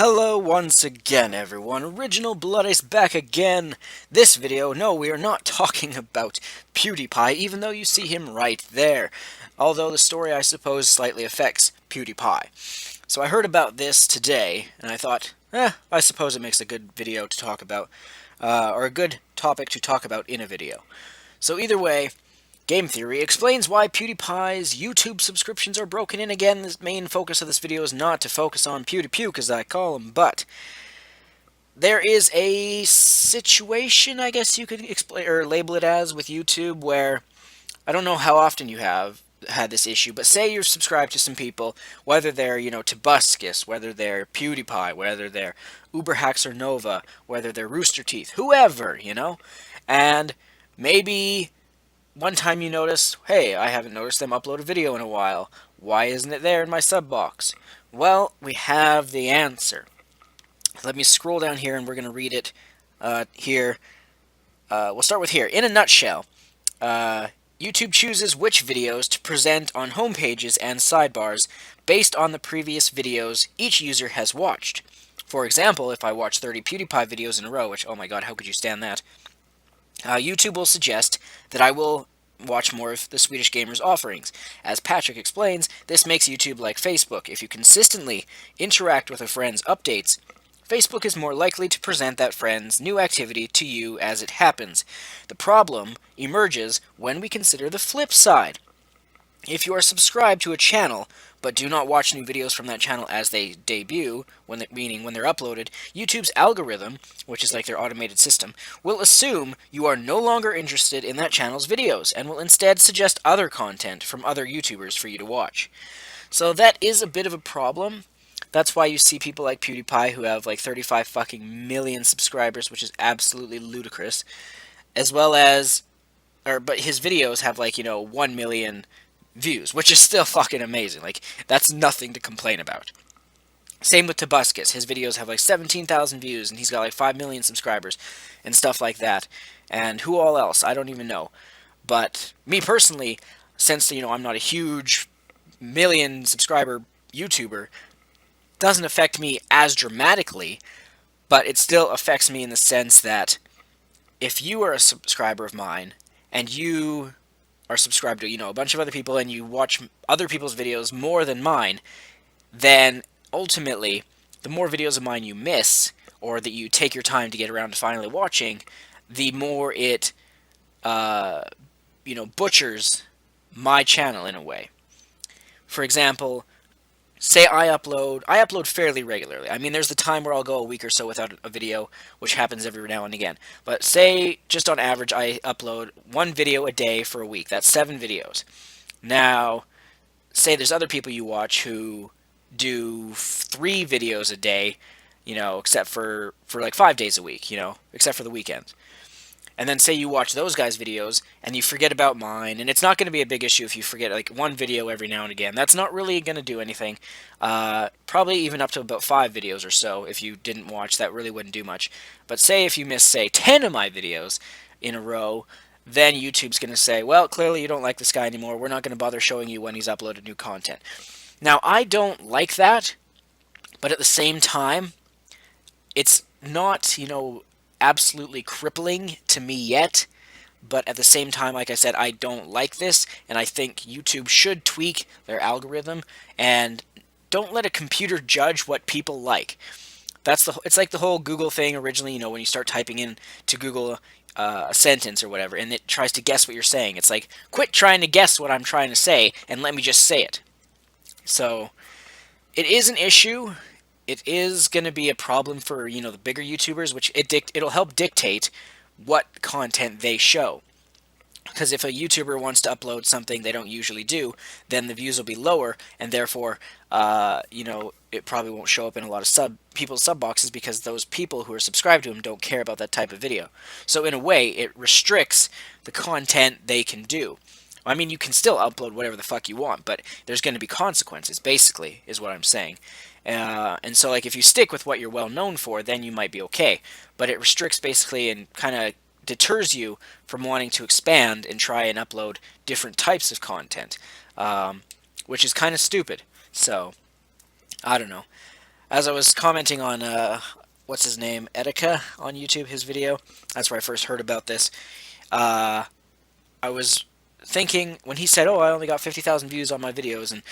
Hello once again, everyone. Original Blood Ice back again. This video, no, we are not talking about PewDiePie, even though you see him right there. Although the story, I suppose, slightly affects PewDiePie. So I heard about this today, and I thought, I suppose it makes a good video to talk about, or a good topic to talk about in a video. So either way, Game Theory explains why PewDiePie's YouTube subscriptions are broken in. Again, the main focus of this video is not to focus on PewDiePie, as I call him, but there is a situation, I guess you could explain or label it as, with YouTube where I don't know how often you have had this issue, but say you're subscribed to some people, whether they're, Tobuscus, whether they're PewDiePie, whether they're Uberhacks or Nova, whether they're Rooster Teeth, whoever, and maybe one time you notice, hey, I haven't noticed them upload a video in a while. Why isn't it there in my sub box? Well, we have the answer. Let me scroll down here and we're going to read it here. We'll start with here. In a nutshell, YouTube chooses which videos to present on home pages and sidebars based on the previous videos each user has watched. For example, if I watch 30 PewDiePie videos in a row, which, oh my god, how could you stand that? YouTube will suggest that I will watch more of the Swedish Gamer's offerings. As Patrick explains, this makes YouTube like Facebook. If you consistently interact with a friend's updates, Facebook is more likely to present that friend's new activity to you as it happens. The problem emerges when we consider the flip side. If you are subscribed to a channel, but do not watch new videos from that channel as they debut, meaning when they're uploaded, YouTube's algorithm, which is like their automated system, will assume you are no longer interested in that channel's videos, and will instead suggest other content from other YouTubers for you to watch. So that is a bit of a problem. That's why you see people like PewDiePie who have like 35 fucking million subscribers, which is absolutely ludicrous, as well as, but his videos have like, 1 million views, which is still fucking amazing. Like, that's nothing to complain about. Same with Tobuscus. His videos have like 17,000 views, and he's got like 5 million subscribers, and stuff like that. And who all else? I don't even know. But me personally, since, I'm not a huge million subscriber YouTuber, doesn't affect me as dramatically, but it still affects me in the sense that if you are a subscriber of mine, and you are subscribed to, a bunch of other people, and you watch other people's videos more than mine, then ultimately, the more videos of mine you miss, or that you take your time to get around to finally watching, the more it, butchers my channel in a way. For example, say I upload fairly regularly. I mean, there's the time where I'll go a week or so without a video, which happens every now and again. But say, just on average, I upload 1 video a day for a week. That's 7 videos. Now, say there's other people you watch who do 3 videos a day, except for like 5 days a week, except for the weekends. And then say you watch those guys' videos and you forget about mine, and it's not going to be a big issue if you forget like 1 video every now and again. That's not really going to do anything. Probably even up to about 5 videos or so. If you didn't watch, that really wouldn't do much. But say if you miss, say, 10 of my videos in a row, then YouTube's going to say, well, clearly you don't like this guy anymore. We're not going to bother showing you when he's uploaded new content. Now, I don't like that, but at the same time, it's not, absolutely crippling to me yet, but at the same time, like I said, I don't like this, and I think YouTube should tweak their algorithm and don't let a computer judge what people like. It's like the whole Google thing originally, when you start typing in to Google a sentence or whatever, and it tries to guess what you're saying. It's like, quit trying to guess what I'm trying to say, and let me just say it. So, it is an issue. It is going to be a problem for, the bigger YouTubers, which it'll help dictate what content they show. Because if a YouTuber wants to upload something they don't usually do, then the views will be lower, and therefore, it probably won't show up in a lot of people's sub boxes because those people who are subscribed to him don't care about that type of video. So in a way, it restricts the content they can do. I mean, you can still upload whatever the fuck you want, but there's going to be consequences, basically, is what I'm saying. And so, like, if you stick with what you're well known for, then you might be okay. But it restricts, basically, and kind of deters you from wanting to expand and try and upload different types of content, which is kind of stupid. So, I don't know. as I was commenting on what's his name, Etika on YouTube, his video. That's where I first heard about this. Uh, I was thinking when he said, "Oh, I only got 50,000 views on my videos, and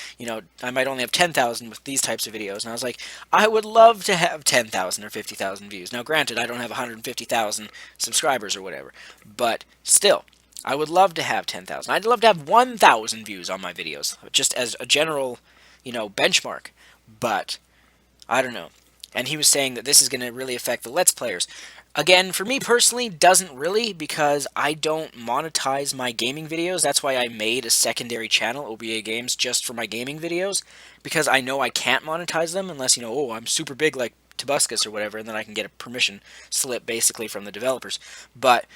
I might only have 10,000 with these types of videos." And I was like, I would love to have 10,000 or 50,000 views. Now, granted, I don't have 150,000 subscribers or whatever, but still, I would love to have 10,000. I'd love to have 1,000 views on my videos, just as a general, benchmark. But I don't know. And he was saying that this is going to really affect the Let's Players. Again, for me personally, doesn't really, because I don't monetize my gaming videos. That's why I made a secondary channel, OBA Games, just for my gaming videos, because I know I can't monetize them unless, oh, I'm super big like Tobuscus or whatever, and then I can get a permission slip basically from the developers. But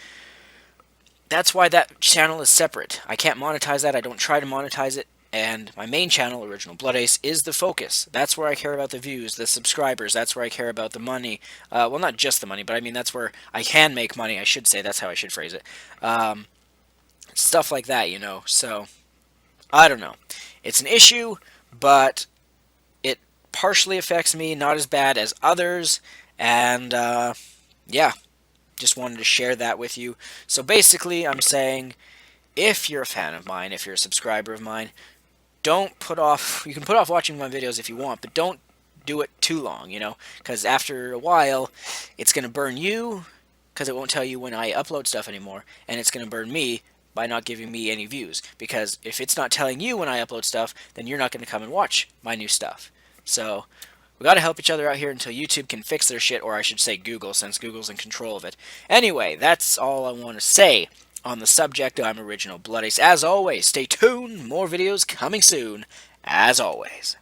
that's why that channel is separate. I can't monetize that. I don't try to monetize it. And my main channel, Original Blood Ace, is the focus. That's where I care about the views, the subscribers. That's where I care about the money. Well, not just the money, but I mean that's where I can make money, I should say. That's how I should phrase it. Stuff like that, So, I don't know. It's an issue, but it partially affects me, not as bad as others. And, yeah, just wanted to share that with you. So basically, I'm saying, if you're a fan of mine, if you're a subscriber of mine, don't put off, you can put off watching my videos if you want, but don't do it too long, because after a while, it's going to burn you, because it won't tell you when I upload stuff anymore, and it's going to burn me by not giving me any views, because if it's not telling you when I upload stuff, then you're not going to come and watch my new stuff. So, we got to help each other out here until YouTube can fix their shit, or I should say Google, since Google's in control of it. Anyway, that's all I want to say on the subject. I'm Original Blood Ace. As always, stay tuned. More videos coming soon. As always.